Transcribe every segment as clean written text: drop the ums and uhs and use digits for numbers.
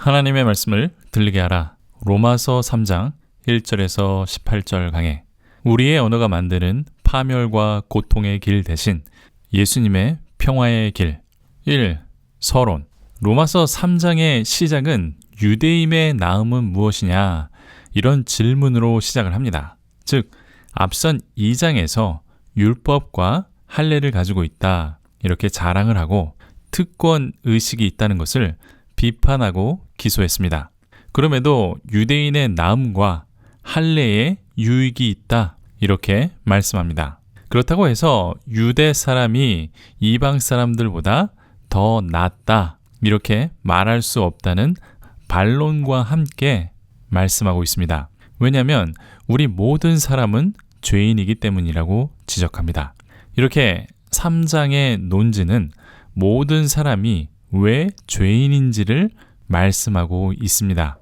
하나님의 말씀을 들리게 하라. 로마서 3장 1절에서 18절 강해. 우리의 언어가 만드는 파멸과 고통의 길 대신 예수님의 평화의 길. 1. 서론. 로마서 3장의 시작은 유대임의 나음은 무엇이냐? 이런 질문으로 시작을 합니다. 즉, 앞선 2장에서 율법과 할례를 가지고 있다. 이렇게 자랑을 하고 특권 의식이 있다는 것을 비판하고 기소했습니다. 그럼에도 유대인의 나음과 할례에 유익이 있다. 이렇게 말씀합니다. 그렇다고 해서 유대 사람이 이방 사람들보다 더 낫다. 이렇게 말할 수 없다는 반론과 함께 말씀하고 있습니다. 왜냐하면 우리 모든 사람은 죄인이기 때문이라고 지적합니다. 이렇게 3장의 논지는 모든 사람이 왜 죄인인지를 말씀하고 있습니다.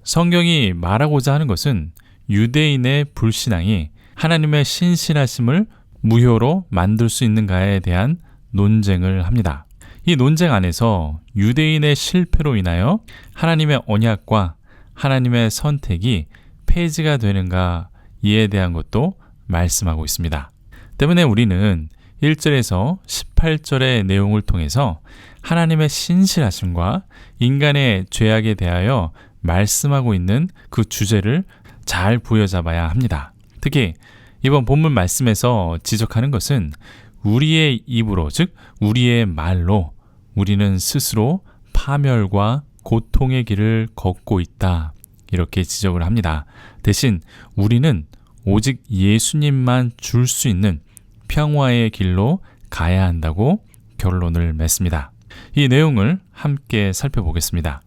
성경이 말하고자 하는 것은 유대인의 불신앙이 하나님의 신실하심을 무효로 만들 수 있는가에 대한 논쟁을 합니다. 이 논쟁 안에서 유대인의 실패로 인하여 하나님의 언약과 하나님의 선택이 폐지가 되는가 이에 대한 것도 말씀하고 있습니다. 때문에 우리는 1절에서 18절의 내용을 통해서 하나님의 신실하심과 인간의 죄악에 대하여 말씀하고 있는 그 주제를 잘 부여잡아야 합니다. 특히 이번 본문 말씀에서 지적하는 것은 우리의 입으로, 즉 우리의 말로 우리는 스스로 파멸과 고통의 길을 걷고 있다. 이렇게 지적을 합니다. 대신 우리는 오직 예수님만 줄 수 있는 평화의 길로 가야 한다고 결론을 맺습니다. 이 내용을 함께 살펴보겠습니다.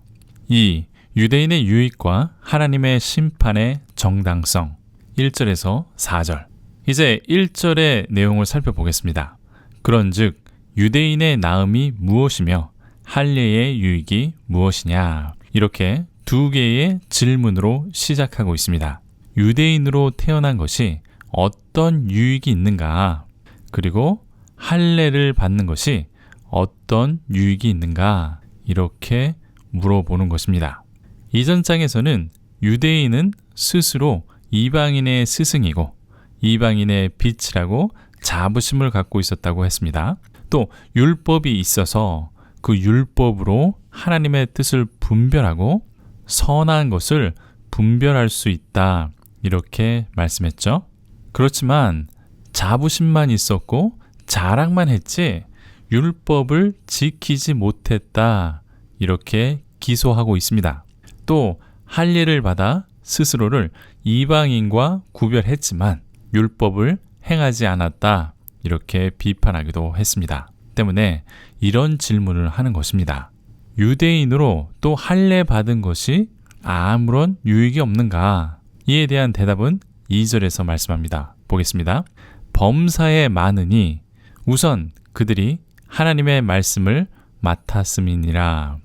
2. 유대인의 유익과 하나님의 심판의 정당성. 1절에서 4절. 이제 1절의 내용을 살펴보겠습니다. 그런즉 유대인의 나음이 무엇이며 할례의 유익이 무엇이냐? 이렇게 두 개의 질문으로 시작하고 있습니다. 유대인으로 태어난 것이 어떤 유익이 있는가? 그리고 할례를 받는 것이 어떤 유익이 있는가? 이렇게 물어보는 것입니다. 이전 장에서는 유대인은 스스로 이방인의 스승이고 이방인의 빛이라고 자부심을 갖고 있었다고 했습니다. 또 율법이 있어서 그 율법으로 하나님의 뜻을 분별하고 선한 것을 분별할 수 있다. 이렇게 말씀했죠. 그렇지만 자부심만 있었고 자랑만 했지 율법을 지키지 못했다. 이렇게 기소하고 있습니다. 또 할례를 받아 스스로를 이방인과 구별했지만 율법을 행하지 않았다. 이렇게 비판하기도 했습니다. 때문에 이런 질문을 하는 것입니다. 유대인으로 또 할례 받은 것이 아무런 유익이 없는가? 이에 대한 대답은 2절에서 말씀합니다. 보겠습니다. 범사에 많으니 우선 그들이 하나님의 말씀을 맡았음이니라.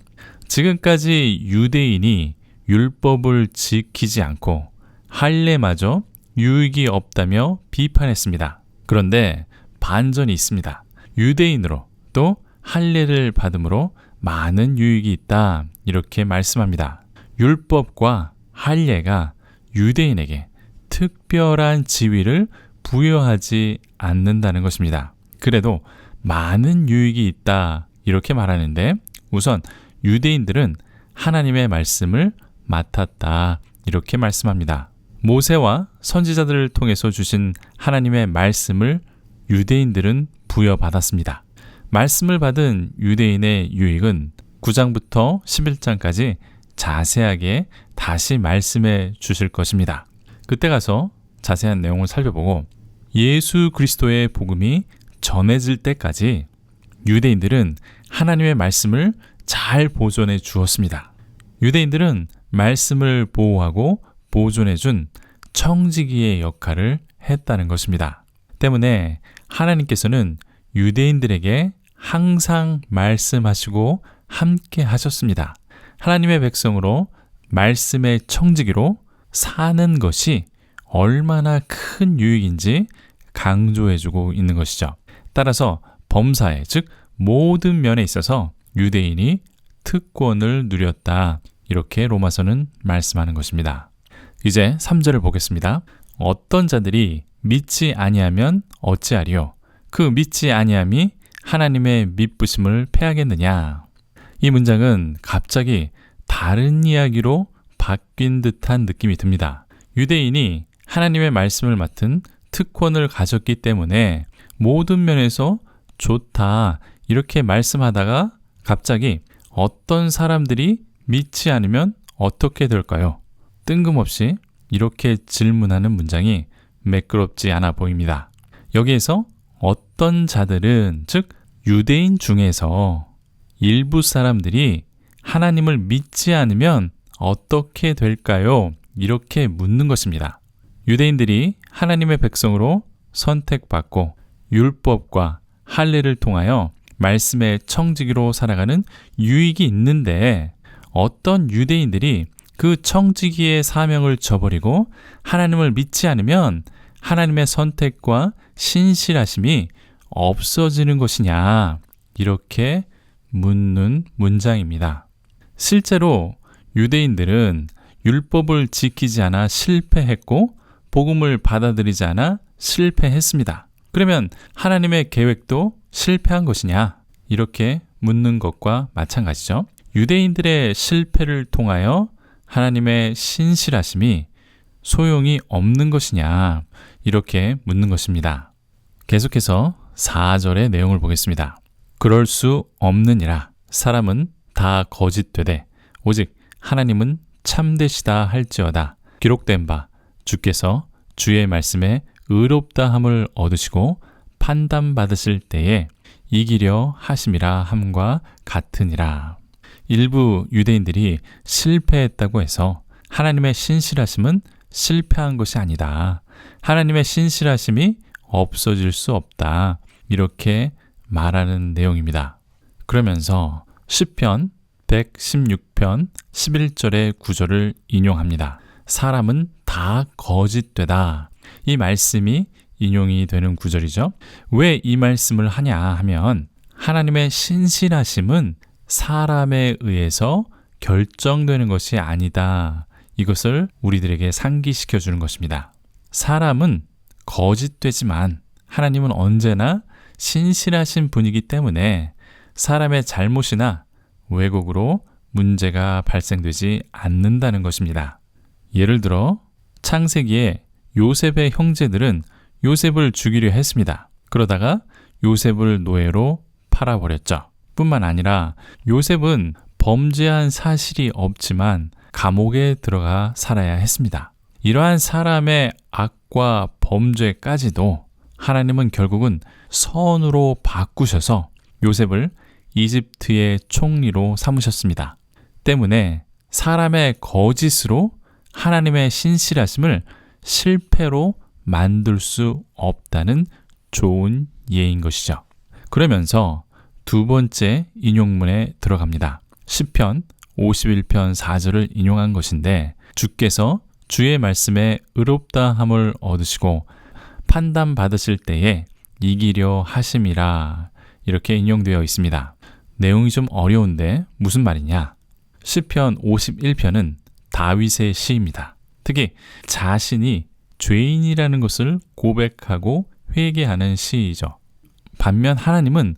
지금까지 유대인이 율법을 지키지 않고 할례마저 유익이 없다며 비판했습니다. 그런데 반전이 있습니다. 유대인으로 또 할례를 받음으로 많은 유익이 있다. 이렇게 말씀합니다. 율법과 할례가 유대인에게 특별한 지위를 부여하지 않는다는 것입니다. 그래도 많은 유익이 있다. 이렇게 말하는데 우선 유대인들은 하나님의 말씀을 맡았다. 이렇게 말씀합니다. 모세와 선지자들을 통해서 주신 하나님의 말씀을 유대인들은 부여받았습니다. 말씀을 받은 유대인의 유익은 9장부터 11장까지 자세하게 다시 말씀해 주실 것입니다. 그때 가서 자세한 내용을 살펴보고 예수 그리스도의 복음이 전해질 때까지 유대인들은 하나님의 말씀을 잘 보존해 주었습니다. 유대인들은 말씀을 보호하고 보존해 준 청지기의 역할을 했다는 것입니다. 때문에 하나님께서는 유대인들에게 항상 말씀하시고 함께 하셨습니다. 하나님의 백성으로 말씀의 청지기로 사는 것이 얼마나 큰 유익인지 강조해주고 있는 것이죠. 따라서 범사에, 즉 모든 면에 있어서 유대인이 특권을 누렸다. 이렇게 로마서는 말씀하는 것입니다. 이제 3절을 보겠습니다. 어떤 자들이 믿지 아니하면 어찌하리요? 그 믿지 아니함이 하나님의 미쁘심을 패하겠느냐? 이 문장은 갑자기 다른 이야기로 바뀐 듯한 느낌이 듭니다. 유대인이 하나님의 말씀을 맡은 특권을 가졌기 때문에 모든 면에서 좋다 이렇게 말씀하다가 갑자기 어떤 사람들이 믿지 않으면 어떻게 될까요? 뜬금없이 이렇게 질문하는 문장이 매끄럽지 않아 보입니다. 여기에서 어떤 자들은, 즉 유대인 중에서 일부 사람들이 하나님을 믿지 않으면 어떻게 될까요? 이렇게 묻는 것입니다. 유대인들이 하나님의 백성으로 선택받고 율법과 할례를 통하여 말씀의 청지기로 살아가는 유익이 있는데 어떤 유대인들이 그 청지기의 사명을 저버리고 하나님을 믿지 않으면 하나님의 선택과 신실하심이 없어지는 것이냐 이렇게 묻는 문장입니다. 실제로 유대인들은 율법을 지키지 않아 실패했고 복음을 받아들이지 않아 실패했습니다. 그러면 하나님의 계획도 실패한 것이냐? 이렇게 묻는 것과 마찬가지죠. 유대인들의 실패를 통하여 하나님의 신실하심이 소용이 없는 것이냐? 이렇게 묻는 것입니다. 계속해서 4절의 내용을 보겠습니다. 그럴 수 없느니라. 사람은 다 거짓되되 오직 하나님은 참되시다 할지어다. 기록된 바 주께서 주의 말씀에 의롭다함을 얻으시고 판단받으실 때에 이기려 하심이라 함과 같으니라. 일부 유대인들이 실패했다고 해서 하나님의 신실하심은 실패한 것이 아니다. 하나님의 신실하심이 없어질 수 없다. 이렇게 말하는 내용입니다. 그러면서 시편 116편 11절의 구절을 인용합니다. 사람은 다 거짓되다. 이 말씀이 인용이 되는 구절이죠. 왜 이 말씀을 하냐 하면 하나님의 신실하심은 사람에 의해서 결정되는 것이 아니다. 이것을 우리들에게 상기시켜 주는 것입니다. 사람은 거짓되지만 하나님은 언제나 신실하신 분이기 때문에 사람의 잘못이나 왜곡으로 문제가 발생되지 않는다는 것입니다. 예를 들어 창세기에 요셉의 형제들은 요셉을 죽이려 했습니다. 그러다가 요셉을 노예로 팔아버렸죠. 뿐만 아니라 요셉은 범죄한 사실이 없지만 감옥에 들어가 살아야 했습니다. 이러한 사람의 악과 범죄까지도 하나님은 결국은 선으로 바꾸셔서 요셉을 이집트의 총리로 삼으셨습니다. 때문에 사람의 거짓으로 하나님의 신실하심을 실패로 만들 수 없다는 좋은 예인 것이죠. 그러면서 두 번째 인용문에 들어갑니다. 시편 51편 4절을 인용한 것인데 주께서 주의 말씀에 의롭다함을 얻으시고 판단받으실 때에 이기려 하심이라 이렇게 인용되어 있습니다. 내용이 좀 어려운데 무슨 말이냐? 시편 51편은 다윗의 시입니다. 특히 자신이 죄인이라는 것을 고백하고 회개하는 시이죠. 반면 하나님은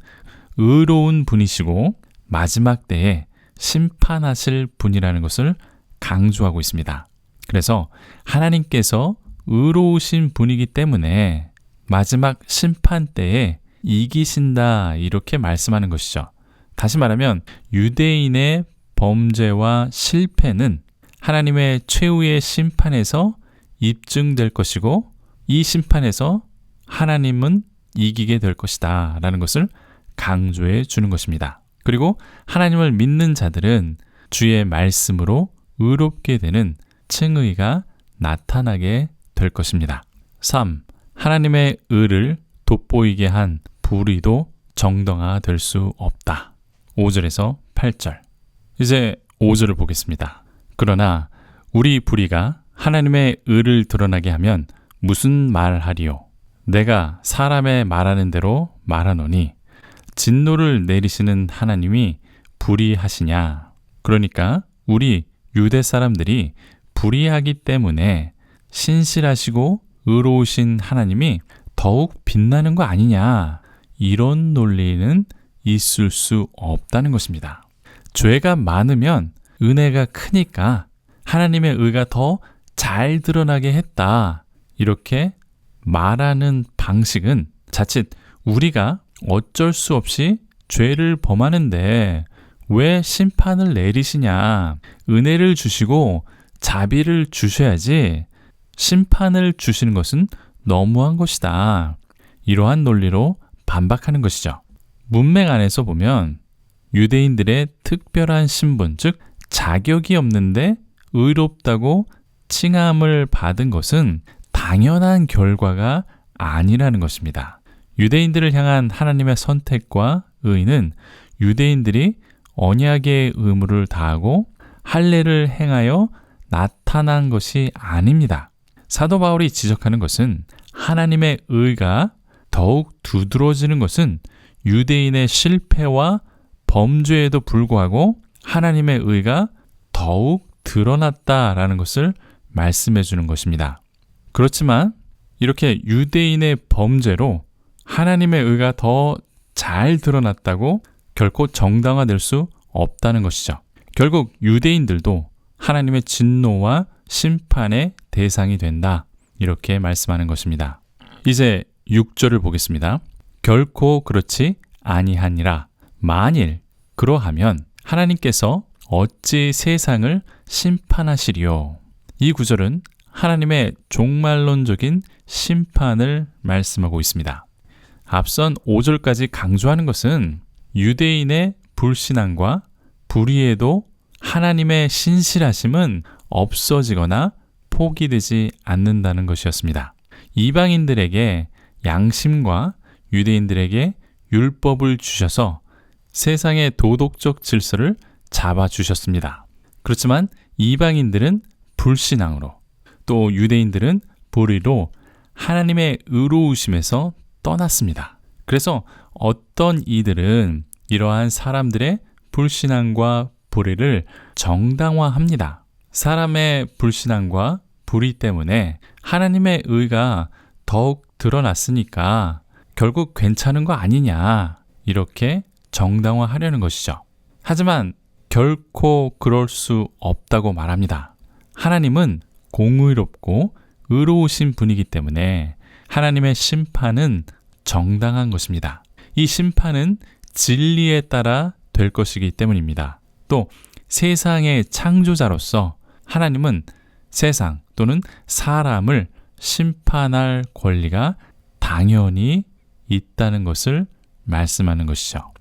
의로운 분이시고 마지막 때에 심판하실 분이라는 것을 강조하고 있습니다. 그래서 하나님께서 의로우신 분이기 때문에 마지막 심판 때에 이기신다 이렇게 말씀하는 것이죠. 다시 말하면 유대인의 범죄와 실패는 하나님의 최후의 심판에서 입증될 것이고 이 심판에서 하나님은 이기게 될 것이다 라는 것을 강조해 주는 것입니다. 그리고 하나님을 믿는 자들은 주의 말씀으로 의롭게 되는 칭의가 나타나게 될 것입니다. 3. 하나님의 의를 돋보이게 한 불의도 정당화될 수 없다. 5절에서 8절. 이제 5절을 보겠습니다. 그러나 우리 불의가 하나님의 의를 드러나게 하면 무슨 말하리요? 내가 사람의 말하는 대로 말하노니 진노를 내리시는 하나님이 불의하시냐? 그러니까 우리 유대 사람들이 불의하기 때문에 신실하시고 의로우신 하나님이 더욱 빛나는 거 아니냐, 이런 논리는 있을 수 없다는 것입니다. 죄가 많으면 은혜가 크니까 하나님의 의가 더 잘 드러나게 했다, 이렇게 말하는 방식은 자칫 우리가 어쩔 수 없이 죄를 범하는데 왜 심판을 내리시냐, 은혜를 주시고 자비를 주셔야지 심판을 주시는 것은 너무한 것이다, 이러한 논리로 반박하는 것이죠. 문맥 안에서 보면 유대인들의 특별한 신분, 즉 자격이 없는데 의롭다고 칭함을 받은 것은 당연한 결과가 아니라는 것입니다. 유대인들을 향한 하나님의 선택과 의는 유대인들이 언약의 의무를 다하고 할례를 행하여 나타난 것이 아닙니다. 사도 바울이 지적하는 것은 하나님의 의가 더욱 두드러지는 것은 유대인의 실패와 범죄에도 불구하고 하나님의 의가 더욱 드러났다라는 것을 말씀해 주는 것입니다. 그렇지만 이렇게 유대인의 범죄로 하나님의 의가 더 잘 드러났다고 결코 정당화될 수 없다는 것이죠. 결국 유대인들도 하나님의 진노와 심판의 대상이 된다, 이렇게 말씀하는 것입니다. 이제 6절을 보겠습니다. 결코 그렇지 아니하니라. 만일 그러하면 하나님께서 어찌 세상을 심판하시리요. 이 구절은 하나님의 종말론적인 심판을 말씀하고 있습니다. 앞선 5절까지 강조하는 것은 유대인의 불신앙과 불의에도 하나님의 신실하심은 없어지거나 포기되지 않는다는 것이었습니다. 이방인들에게 양심과 유대인들에게 율법을 주셔서 세상의 도덕적 질서를 잡아주셨습니다. 그렇지만 이방인들은 불신앙으로, 또 유대인들은 불의로 하나님의 의로우심에서 떠났습니다. 그래서 어떤 이들은 이러한 사람들의 불신앙과 불의를 정당화합니다. 사람의 불신앙과 불의 때문에 하나님의 의가 더욱 드러났으니까 결국 괜찮은 거 아니냐, 이렇게 정당화하려는 것이죠. 하지만 결코 그럴 수 없다고 말합니다. 하나님은 공의롭고 의로우신 분이기 때문에 하나님의 심판은 정당한 것입니다. 이 심판은 진리에 따라 될 것이기 때문입니다. 또 세상의 창조자로서 하나님은 세상 또는 사람을 심판할 권리가 당연히 있다는 것을 말씀하는 것이죠.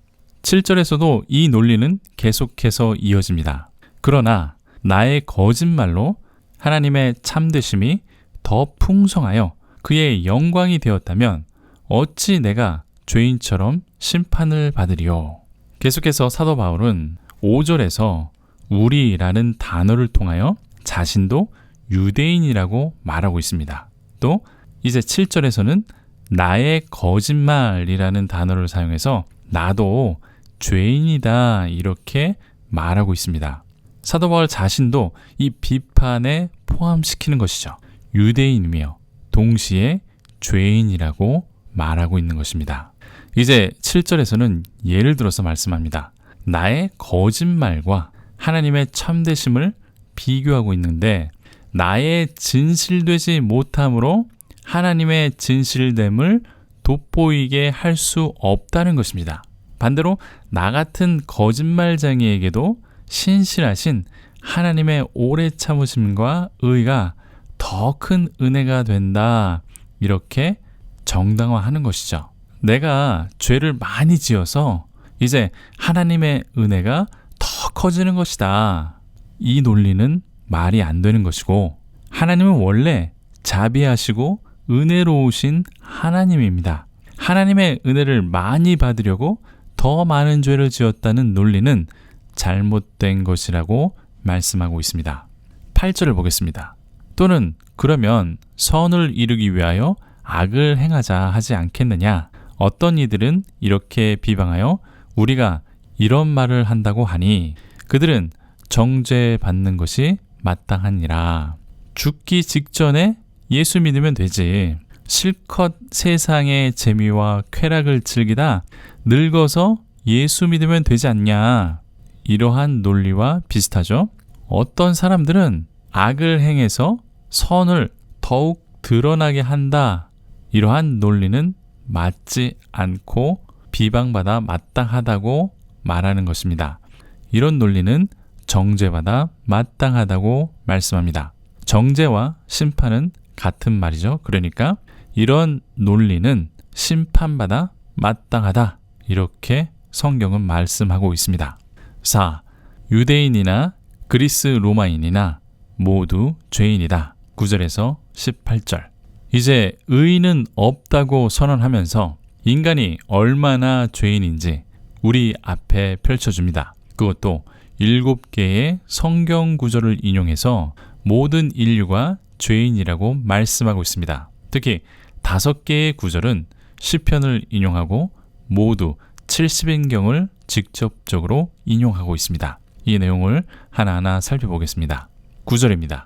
7절에서도 이 논리는 계속해서 이어집니다. 그러나 나의 거짓말로 하나님의 참되심이 더 풍성하여 그의 영광이 되었다면 어찌 내가 죄인처럼 심판을 받으리요. 계속해서 사도 바울은 5절에서 우리라는 단어를 통하여 자신도 유대인이라고 말하고 있습니다. 또 이제 7절에서는 나의 거짓말이라는 단어를 사용해서 나도 죄인이다, 이렇게 말하고 있습니다. 사도 바울 자신도 이 비판에 포함시키는 것이죠. 유대인이며 동시에 죄인이라고 말하고 있는 것입니다. 이제 7절에서는 예를 들어서 말씀합니다. 나의 거짓말과 하나님의 참되심을 비교하고 있는데 나의 진실되지 못함으로 하나님의 진실됨을 돋보이게 할 수 없다는 것입니다. 반대로 나 같은 거짓말쟁이에게도 신실하신 하나님의 오래 참으심과 의가 더 큰 은혜가 된다, 이렇게 정당화하는 것이죠. 내가 죄를 많이 지어서 이제 하나님의 은혜가 더 커지는 것이다, 이 논리는 말이 안 되는 것이고, 하나님은 원래 자비하시고 은혜로우신 하나님입니다. 하나님의 은혜를 많이 받으려고 더 많은 죄를 지었다는 논리는 잘못된 것이라고 말씀하고 있습니다. 8절을 보겠습니다. 또는 그러면 선을 이루기 위하여 악을 행하자 하지 않겠느냐? 어떤 이들은 이렇게 비방하여 우리가 이런 말을 한다고 하니 그들은 정죄받는 것이 마땅하니라. 죽기 직전에 예수 믿으면 되지. 실컷 세상의 재미와 쾌락을 즐기다 늙어서 예수 믿으면 되지 않냐. 이러한 논리와 비슷하죠. 어떤 사람들은 악을 행해서 선을 더욱 드러나게 한다. 이러한 논리는 맞지 않고 비방받아 마땅하다고 말하는 것입니다. 이런 논리는 정죄받아 마땅하다고 말씀합니다. 정죄와 심판은 같은 말이죠. 그러니까 이런 논리는 심판받아 마땅하다. 이렇게 성경은 말씀하고 있습니다. 4. 유대인이나 그리스 로마인이나 모두 죄인이다. 9절에서 18절. 이제 의인은 없다고 선언하면서 인간이 얼마나 죄인인지 우리 앞에 펼쳐줍니다. 그것도 7개의 성경 구절을 인용해서 모든 인류가 죄인이라고 말씀하고 있습니다. 특히 5개의 구절은 시편을 인용하고 모두 70인경을 직접적으로 인용하고 있습니다. 이 내용을 하나하나 살펴보겠습니다. 9절입니다.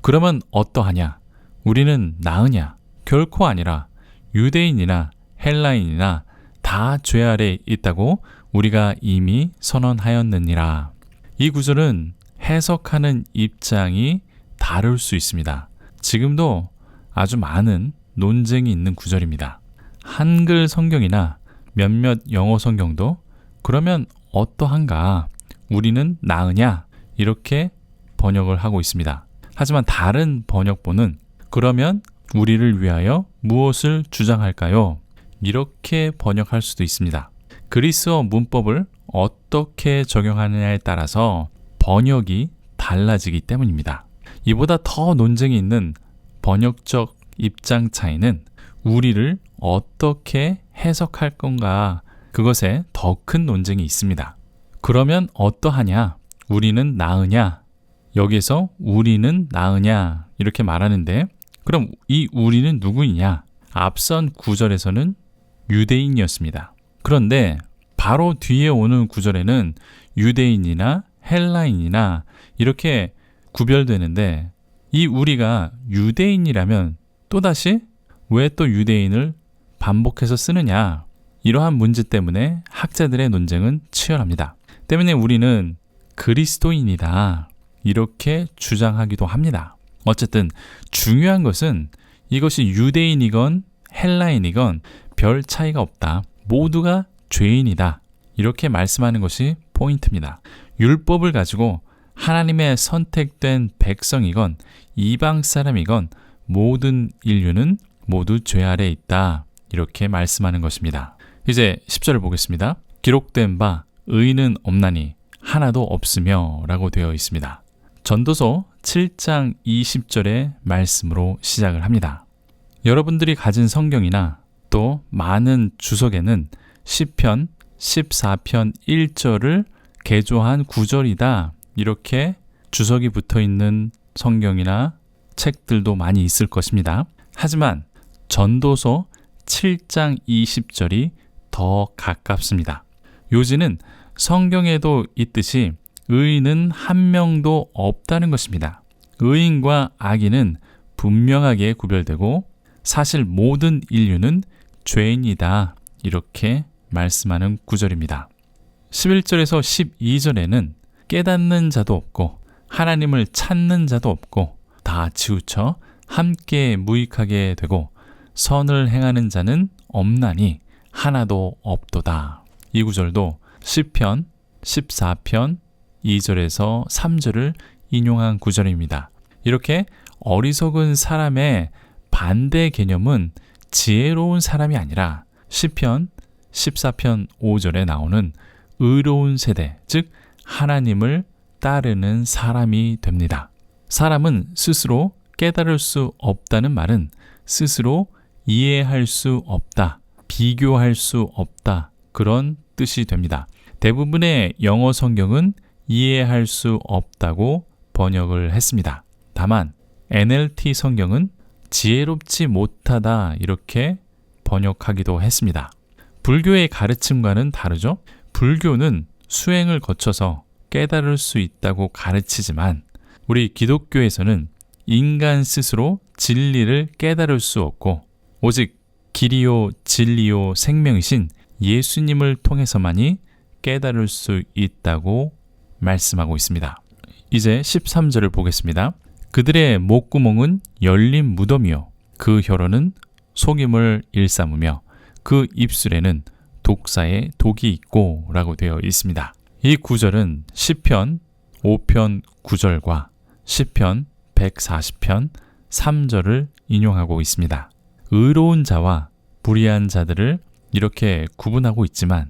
그러면 어떠하냐? 우리는 나으냐? 결코 아니라 유대인이나 헬라인이나 다 죄 아래 있다고 우리가 이미 선언하였느니라. 이 구절은 해석하는 입장이 다를 수 있습니다. 지금도 아주 많은 논쟁이 있는 구절입니다. 한글 성경이나 몇몇 영어 성경도 그러면 어떠한가? 우리는 나으냐? 이렇게 번역을 하고 있습니다. 하지만 다른 번역본은 그러면 우리를 위하여 무엇을 주장할까요? 이렇게 번역할 수도 있습니다. 그리스어 문법을 어떻게 적용하느냐에 따라서 번역이 달라지기 때문입니다. 이보다 더 논쟁이 있는 번역적 입장 차이는 우리를 어떻게 해석할 건가, 그것에 더 큰 논쟁이 있습니다. 그러면 어떠하냐? 우리는 나으냐? 여기서 우리는 나으냐? 이렇게 말하는데 그럼 이 우리는 누구이냐? 앞선 구절에서는 유대인이었습니다. 그런데 바로 뒤에 오는 구절에는 유대인이나 헬라인이나 이렇게 구별되는데 이 우리가 유대인이라면 또다시 왜 또 유대인을 반복해서 쓰느냐? 이러한 문제 때문에 학자들의 논쟁은 치열합니다. 때문에 우리는 그리스도인이다. 이렇게 주장하기도 합니다. 어쨌든 중요한 것은 이것이 유대인이건 헬라인이건 별 차이가 없다. 모두가 죄인이다. 이렇게 말씀하는 것이 포인트입니다. 율법을 가지고 하나님의 선택된 백성이건 이방 사람이건 모든 인류는 모두 죄 아래 있다. 이렇게 말씀하는 것입니다. 이제 10절을 보겠습니다. 기록된 바 의인은 없나니 하나도 없으며 라고 되어 있습니다. 전도서 7장 20절의 말씀으로 시작을 합니다. 여러분들이 가진 성경이나 또 많은 주석에는 시편 14편 1절을 개조한 구절이다. 이렇게 주석이 붙어 있는 성경이나 책들도 많이 있을 것입니다. 하지만 전도서 7장 20절이 더 가깝습니다. 요지는 성경에도 있듯이 의인은 한 명도 없다는 것입니다. 의인과 악인은 분명하게 구별되고 사실 모든 인류는 죄인이다. 이렇게 말씀하는 구절입니다. 11절에서 12절에는 깨닫는 자도 없고 하나님을 찾는 자도 없고 다 치우쳐 함께 무익하게 되고 선을 행하는 자는 없나니 하나도 없도다. 이 구절도 시편 14편 2절에서 3절을 인용한 구절입니다. 이렇게 어리석은 사람의 반대 개념은 지혜로운 사람이 아니라 시편 14편 5절에 나오는 의로운 세대, 즉 하나님을 따르는 사람이 됩니다. 사람은 스스로 깨달을 수 없다는 말은 스스로 이해할 수 없다, 비교할 수 없다, 그런 뜻이 됩니다. 대부분의 영어 성경은 이해할 수 없다고 번역을 했습니다. 다만 NLT 성경은 지혜롭지 못하다 이렇게 번역하기도 했습니다. 불교의 가르침과는 다르죠. 불교는 수행을 거쳐서 깨달을 수 있다고 가르치지만 우리 기독교에서는 인간 스스로 진리를 깨달을 수 없고 오직 길이요 진리요 생명이신 예수님을 통해서만이 깨달을 수 있다고 말씀하고 있습니다. 이제 13절을 보겠습니다. 그들의 목구멍은 열린 무덤이요 그 혀로는 속임을 일삼으며 그 입술에는 독사의 독이 있고 라고 되어 있습니다. 이 구절은 시편 5편 9절과 시편 140편 3절을 인용하고 있습니다. 의로운 자와 불의한 자들을 이렇게 구분하고 있지만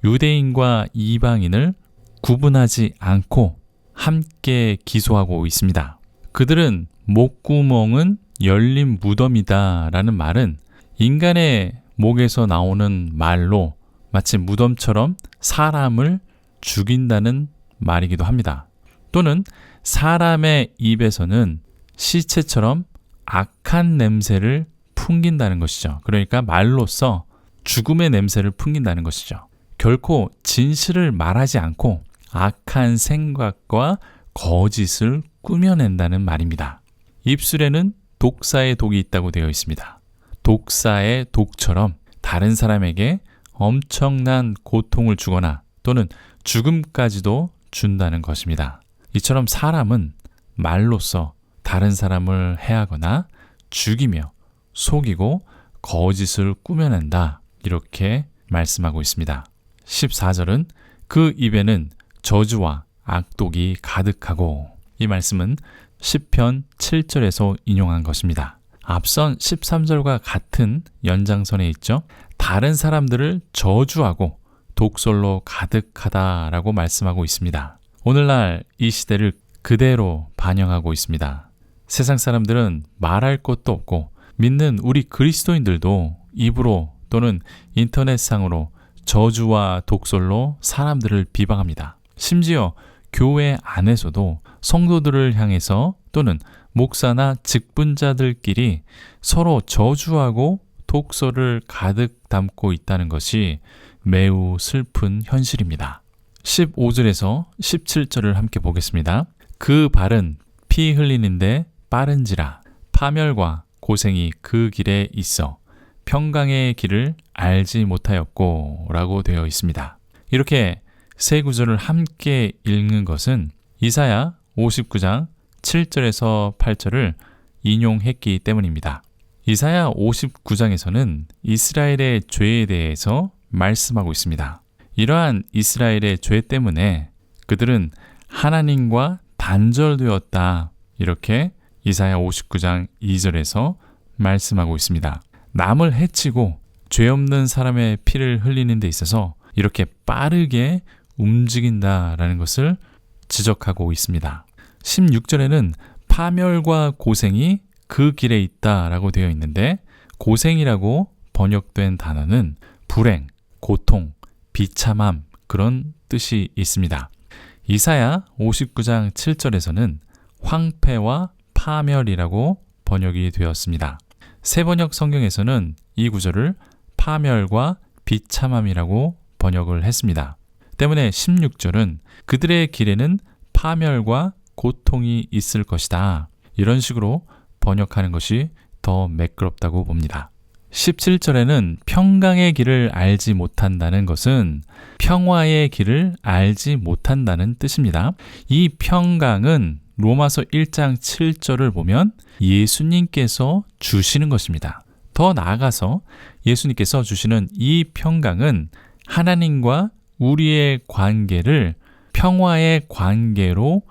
유대인과 이방인을 구분하지 않고 함께 기소하고 있습니다. 그들은 목구멍은 열린 무덤이다 라는 말은 인간의 목에서 나오는 말로 마치 무덤처럼 사람을 죽인다는 말이기도 합니다. 또는 사람의 입에서는 시체처럼 악한 냄새를 풍긴다는 것이죠. 그러니까 말로써 죽음의 냄새를 풍긴다는 것이죠. 결코 진실을 말하지 않고 악한 생각과 거짓을 꾸며낸다는 말입니다. 입술에는 독사의 독이 있다고 되어 있습니다. 독사의 독처럼 다른 사람에게 엄청난 고통을 주거나 또는 죽음까지도 준다는 것입니다. 이처럼 사람은 말로써 다른 사람을 해하거나 죽이며 속이고 거짓을 꾸며낸다. 이렇게 말씀하고 있습니다. 14절은 그 입에는 저주와 악독이 가득하고 이 말씀은 시편 7절에서 인용한 것입니다. 앞선 13절과 같은 연장선에 있죠. 다른 사람들을 저주하고 독설로 가득하다라고 말씀하고 있습니다. 오늘날 이 시대를 그대로 반영하고 있습니다. 세상 사람들은 말할 것도 없고 믿는 우리 그리스도인들도 입으로 또는 인터넷상으로 저주와 독설로 사람들을 비방합니다. 심지어 교회 안에서도 성도들을 향해서 또는 목사나 직분자들끼리 서로 저주하고 독설을 가득 담고 있다는 것이 매우 슬픈 현실입니다. 15절에서 17절을 함께 보겠습니다. 그 발은 피 흘리는데 빠른지라 파멸과 고생이 그 길에 있어 평강의 길을 알지 못하였고 라고 되어 있습니다. 이렇게 세 구절을 함께 읽는 것은 이사야 59장 7절에서 8절을 인용했기 때문입니다. 이사야 59장에서는 이스라엘의 죄에 대해서 말씀하고 있습니다. 이러한 이스라엘의 죄 때문에 그들은 하나님과 단절되었다. 이렇게 이사야 59장 2절에서 말씀하고 있습니다. 남을 해치고 죄 없는 사람의 피를 흘리는 데 있어서 이렇게 빠르게 움직인다라는 것을 지적하고 있습니다. 16절에는 파멸과 고생이 그 길에 있다라고 되어 있는데 고생이라고 번역된 단어는 불행, 고통, 비참함 그런 뜻이 있습니다. 이사야 59장 7절에서는 황폐와 파멸이라고 번역이 되었습니다. 새번역 성경에서는 이 구절을 파멸과 비참함이라고 번역을 했습니다. 때문에 16절은 그들의 길에는 파멸과 고통이 있을 것이다. 이런 식으로 번역하는 것이 더 매끄럽다고 봅니다. 17절에는 평강의 길을 알지 못한다는 것은 평화의 길을 알지 못한다는 뜻입니다. 이 평강은 로마서 1장 7절을 보면 예수님께서 주시는 것입니다. 더 나아가서 예수님께서 주시는 이 평강은 하나님과 우리의 관계를 평화의 관계로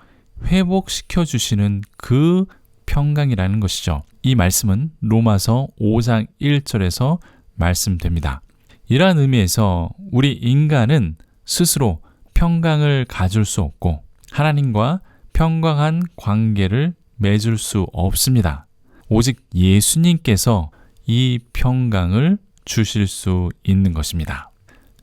회복시켜 주시는 그 평강이라는 것이죠. 이 말씀은 로마서 5장 1절에서 말씀됩니다. 이러한 의미에서 우리 인간은 스스로 평강을 가질 수 없고 하나님과 평강한 관계를 맺을 수 없습니다. 오직 예수님께서 이 평강을 주실 수 있는 것입니다.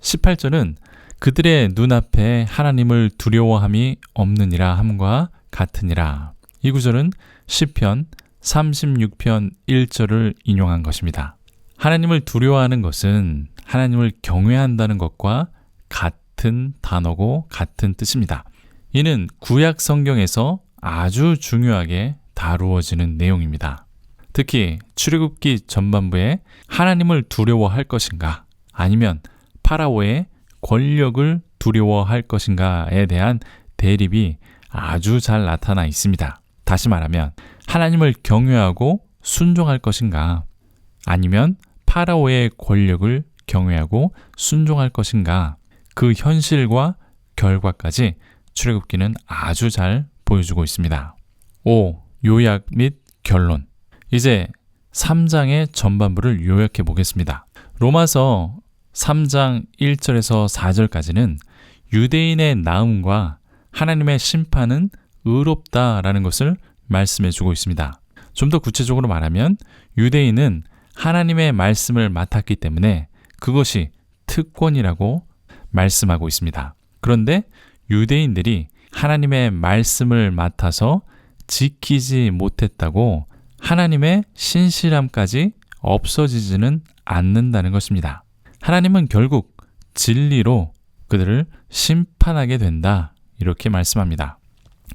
18절은 그들의 눈앞에 하나님을 두려워함이 없느니라 함과 같으니라. 이 구절은 시편 36편 1절을 인용한 것입니다. 하나님을 두려워하는 것은 하나님을 경외한다는 것과 같은 단어고 같은 뜻입니다. 이는 구약 성경에서 아주 중요하게 다루어지는 내용입니다. 특히 출애굽기 전반부에 하나님을 두려워할 것인가 아니면 파라오의 권력을 두려워할 것인가에 대한 대립이 아주 잘 나타나 있습니다. 다시 말하면 하나님을 경외하고 순종할 것인가 아니면 파라오의 권력을 경외하고 순종할 것인가 그 현실과 결과까지 출애굽기는 아주 잘 보여주고 있습니다. 5. 요약 및 결론. 이제 3장의 전반부를 요약해 보겠습니다. 로마서 3장 1절에서 4절까지는 유대인의 나음과 하나님의 심판은 의롭다라는 것을 말씀해 주고 있습니다. 좀 더 구체적으로 말하면 유대인은 하나님의 말씀을 맡았기 때문에 그것이 특권이라고 말씀하고 있습니다. 그런데 유대인들이 하나님의 말씀을 맡아서 지키지 못했다고 하나님의 신실함까지 없어지지는 않는다는 것입니다. 하나님은 결국 진리로 그들을 심판하게 된다. 이렇게 말씀합니다.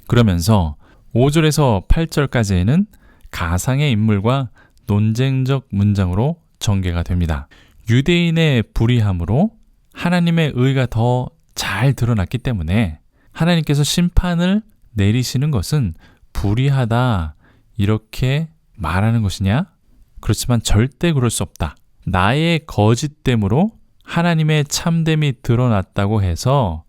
그러면서 5절에서 8절까지에는 가상의 인물과 논쟁적 문장으로 전개가 됩니다. 유대인의 불의함으로 하나님의 의가 더 잘 드러났기 때문에 하나님께서 심판을 내리시는 것은 불의하다 이렇게 말하는 것이냐? 그렇지만 절대 그럴 수 없다. 나의 거짓됨으로 하나님의 참됨이 드러났다고 해서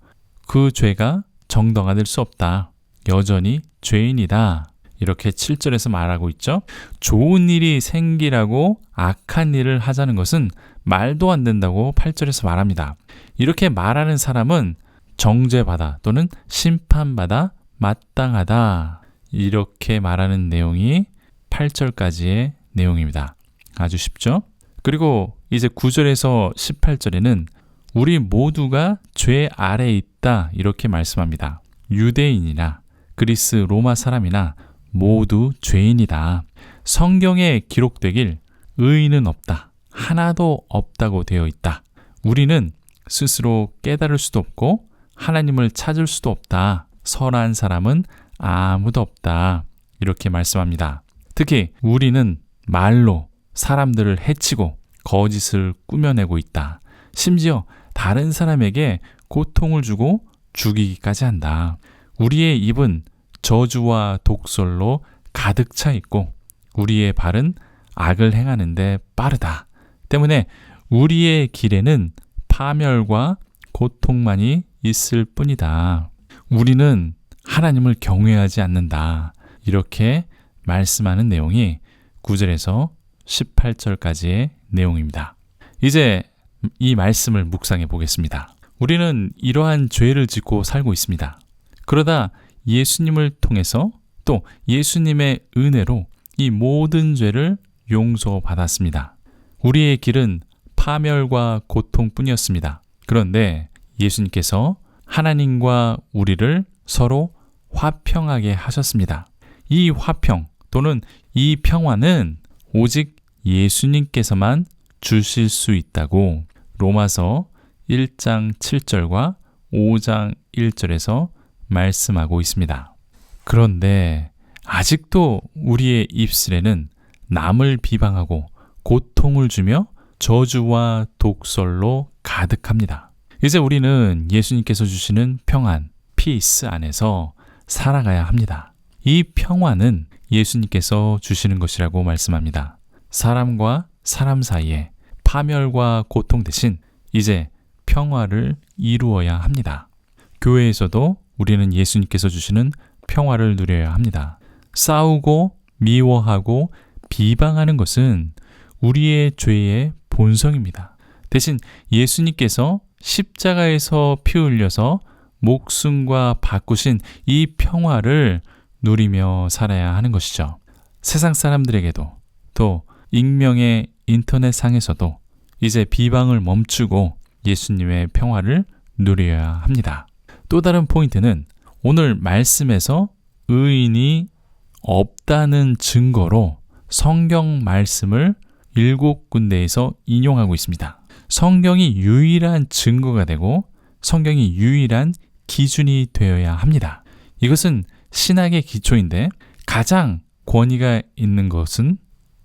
그 죄가 정당화될 수 없다. 여전히 죄인이다. 이렇게 7절에서 말하고 있죠. 좋은 일이 생기라고 악한 일을 하자는 것은 말도 안 된다고 8절에서 말합니다. 이렇게 말하는 사람은 정죄받아 또는 심판받아 마땅하다. 이렇게 말하는 내용이 8절까지의 내용입니다. 아주 쉽죠? 그리고 이제 9절에서 18절에는 우리 모두가 죄 아래에 있다. 이렇게 말씀합니다. 유대인이나 그리스 로마 사람이나 모두 죄인이다. 성경에 기록되길 의인은 없다. 하나도 없다고 되어 있다. 우리는 스스로 깨달을 수도 없고 하나님을 찾을 수도 없다. 선한 사람은 아무도 없다. 이렇게 말씀합니다. 특히 우리는 말로 사람들을 해치고 거짓을 꾸며내고 있다. 심지어 다른 사람에게 고통을 주고 죽이기까지 한다. 우리의 입은 저주와 독설로 가득 차 있고 우리의 발은 악을 행하는데 빠르다. 때문에 우리의 길에는 파멸과 고통만이 있을 뿐이다. 우리는 하나님을 경외하지 않는다. 이렇게 말씀하는 내용이 9절에서 18절까지의 내용입니다. 이제 이 말씀을 묵상해 보겠습니다. 우리는 이러한 죄를 짓고 살고 있습니다. 그러다 예수님을 통해서 또 예수님의 은혜로 이 모든 죄를 용서받았습니다. 우리의 길은 파멸과 고통뿐이었습니다. 그런데 예수님께서 하나님과 우리를 서로 화평하게 하셨습니다. 이 화평 또는 이 평화는 오직 예수님께서만 주실 수 있다고 로마서 1장 7절과 5장 1절에서 말씀하고 있습니다. 그런데 아직도 우리의 입술에는 남을 비방하고 고통을 주며 저주와 독설로 가득합니다. 이제 우리는 예수님께서 주시는 평안, 피스 안에서 살아가야 합니다. 이 평화는 예수님께서 주시는 것이라고 말씀합니다. 사람과 사람 사이에 파멸과 고통 대신 이제 평화를 이루어야 합니다. 교회에서도 우리는 예수님께서 주시는 평화를 누려야 합니다. 싸우고 미워하고 비방하는 것은 우리의 죄의 본성입니다. 대신 예수님께서 십자가에서 피 흘려서 목숨과 바꾸신 이 평화를 누리며 살아야 하는 것이죠. 세상 사람들에게도 또 익명의 인터넷상에서도 이제 비방을 멈추고 예수님의 평화를 누려야 합니다. 또 다른 포인트는 오늘 말씀에서 의인이 없다는 증거로 성경 말씀을 7군데에서 인용하고 있습니다. 성경이 유일한 증거가 되고 성경이 유일한 기준이 되어야 합니다. 이것은 신학의 기초인데 가장 권위가 있는 것은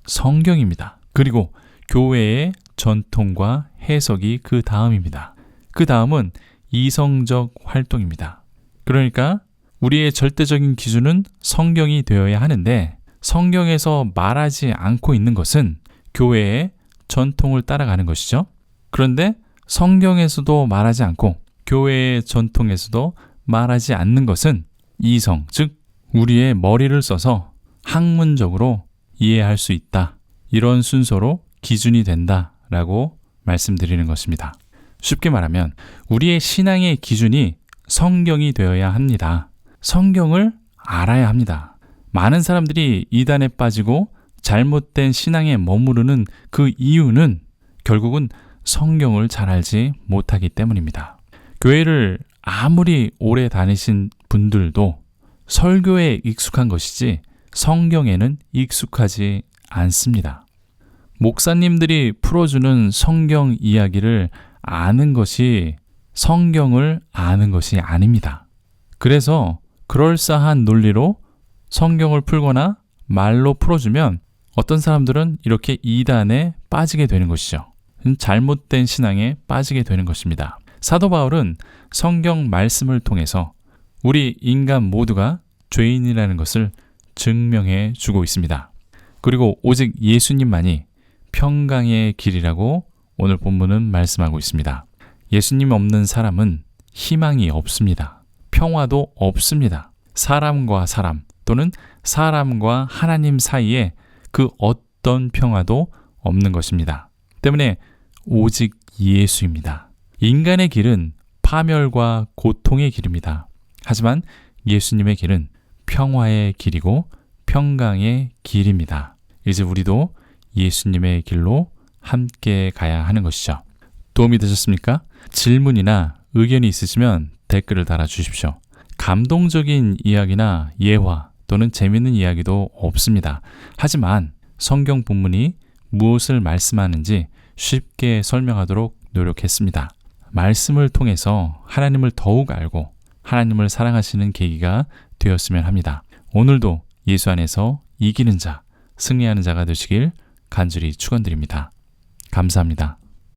성경입니다. 그리고 교회의 전통과 해석이 그 다음입니다. 그 다음은 이성적 활동입니다. 그러니까 우리의 절대적인 기준은 성경이 되어야 하는데 성경에서 말하지 않고 있는 것은 교회의 전통을 따라가는 것이죠. 그런데 성경에서도 말하지 않고 교회의 전통에서도 말하지 않는 것은 이성, 즉 우리의 머리를 써서 학문적으로 이해할 수 있다. 이런 순서로 기준이 된다라고 말씀드리는 것입니다. 쉽게 말하면 우리의 신앙의 기준이 성경이 되어야 합니다. 성경을 알아야 합니다. 많은 사람들이 이단에 빠지고 잘못된 신앙에 머무르는 그 이유는 결국은 성경을 잘 알지 못하기 때문입니다. 교회를 아무리 오래 다니신 분들도 설교에 익숙한 것이지 성경에는 익숙하지 않습니다. 목사님들이 풀어주는 성경 이야기를 아는 것이 성경을 아는 것이 아닙니다. 그래서 그럴싸한 논리로 성경을 풀거나 말로 풀어주면 어떤 사람들은 이렇게 이단에 빠지게 되는 것이죠. 잘못된 신앙에 빠지게 되는 것입니다. 사도 바울은 성경 말씀을 통해서 우리 인간 모두가 죄인이라는 것을 증명해 주고 있습니다. 그리고 오직 예수님만이 평강의 길이라고 오늘 본문은 말씀하고 있습니다. 예수님 없는 사람은 희망이 없습니다. 평화도 없습니다. 사람과 사람 또는 사람과 하나님 사이에 그 어떤 평화도 없는 것입니다. 때문에 오직 예수입니다. 인간의 길은 파멸과 고통의 길입니다. 하지만 예수님의 길은 평화의 길이고 평강의 길입니다. 이제 우리도 예수님의 길로 함께 가야 하는 것이죠. 도움이 되셨습니까? 질문이나 의견이 있으시면 댓글을 달아주십시오. 감동적인 이야기나 예화 또는 재미있는 이야기도 없습니다. 하지만 성경 본문이 무엇을 말씀하는지 쉽게 설명하도록 노력했습니다. 말씀을 통해서 하나님을 더욱 알고 하나님을 사랑하시는 계기가 되었으면 합니다. 오늘도 예수 안에서 이기는 자, 승리하는 자가 되시길 간절히 축원드립니다. 감사합니다.